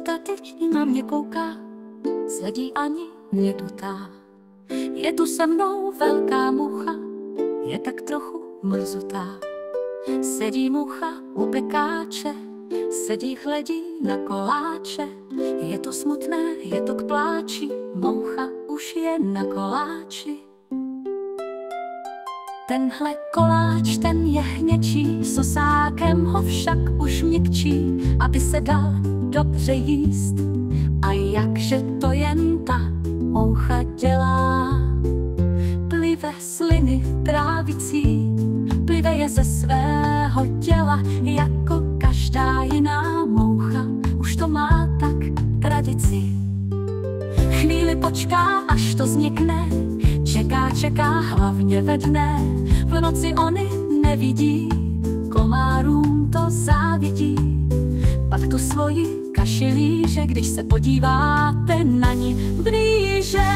ta teď na mě kouká, sledí ani nedutá. Je tu se mnou velká mucha, je tak trochu mrzutá. Sedí mucha u pekáče, sedí hledí na koláče. Je to smutné, je to k pláči, moucha už je na koláči. Tenhle koláč, ten je hněčí, sosákem ho však už měkčí, aby se dal dobře jíst. A jakže to jen ta moucha dělá? Plive sliny trávicí, plive je ze svého těla, jako každá jiná moucha, už to má tak tradici. Chvíli počká, až to znikne, čeká hlavně ve dne. V noci ony nevidí, komárům to závidí. Pak tu svoji kaši líže, když se podíváte na ní blíže.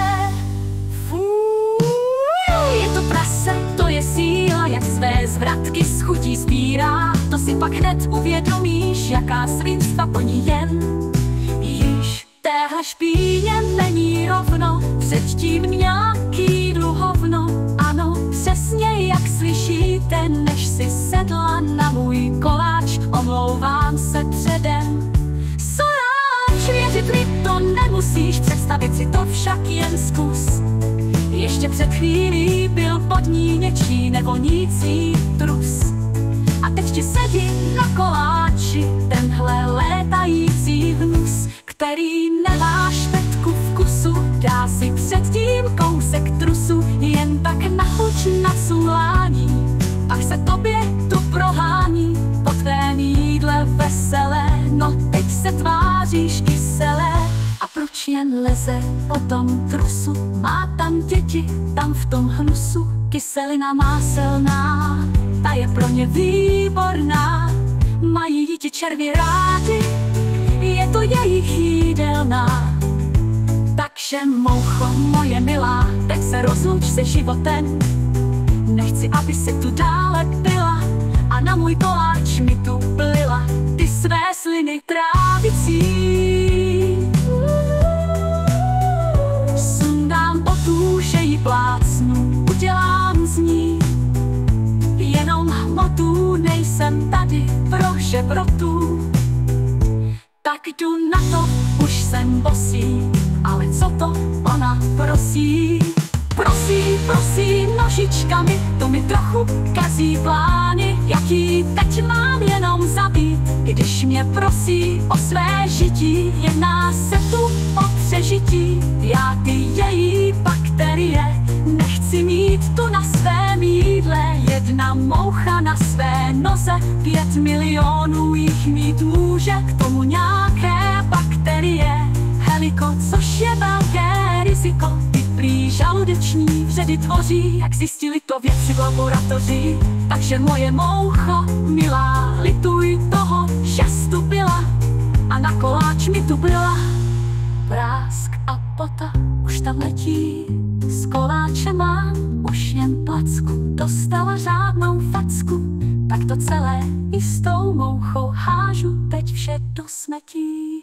Je to prase, to je síla, jak své zvratky z chutí sbírá. To si pak hned uvědomíš, jaká svinstva plní jen. Již téhle špíně není rovno, předtím nějaký hovno. Ano, přesně jak slyšíte, než si sedla na můj koláč, omlouvám se předem. Soráč, věřit mi to nemusíš, představit si to však jen zkus. Ještě před chvílí byl pod ní něčí nevonící trus. A teď ti sedí na koláči tenhle létající hnus, který nemá špetku vkusu, dá si předtím kousek trusu, jen tak na chuť naculání. Pak se tobě tu prohání, po tvém jídle veselé, no teď se tváříš kyselé. A proč jen leze po tom trusu? Má tam děti, tam v tom hnusu. Kyselina máselná, ta je pro ně výborná. Mají ji ti červy rádi, je to jejich jídelná. Takže moucho moje milá, teď se rozluč se životem. Nechci, aby se tu dále byla a na můj koláč mi tu plila ty své sliny trávicí. Sundám botu, že ji plácnu, udělám z ní jenom hmotu, nejsem tady pro žebrotu. Tak jdu na to, už jsem bosý, ale co to ona prosí? Prosí nožičkami, to mi trochu kazí plány. Jaký teď mám jenom zabít, když mě prosí o své žití? Jedná se tu o přežití, já ty její bakterie nechci mít tu na svém jídle. Jedna moucha na své noze, 5 milionů jich mít může, k tomu nějaké bakterie. Heliko, což je velké riziko, prý žaludeční vředy tvoří, jak zjistili to vědci v laboratoři. Takže moje moucho milá, lituj toho, že tu byla a na koláč mi tu byla. Prásk a pota už tam letí, s koláčem mám už jen placku. Dostala žádnou facku, tak to celé i s tou mouchou hážu teď vše do smetí.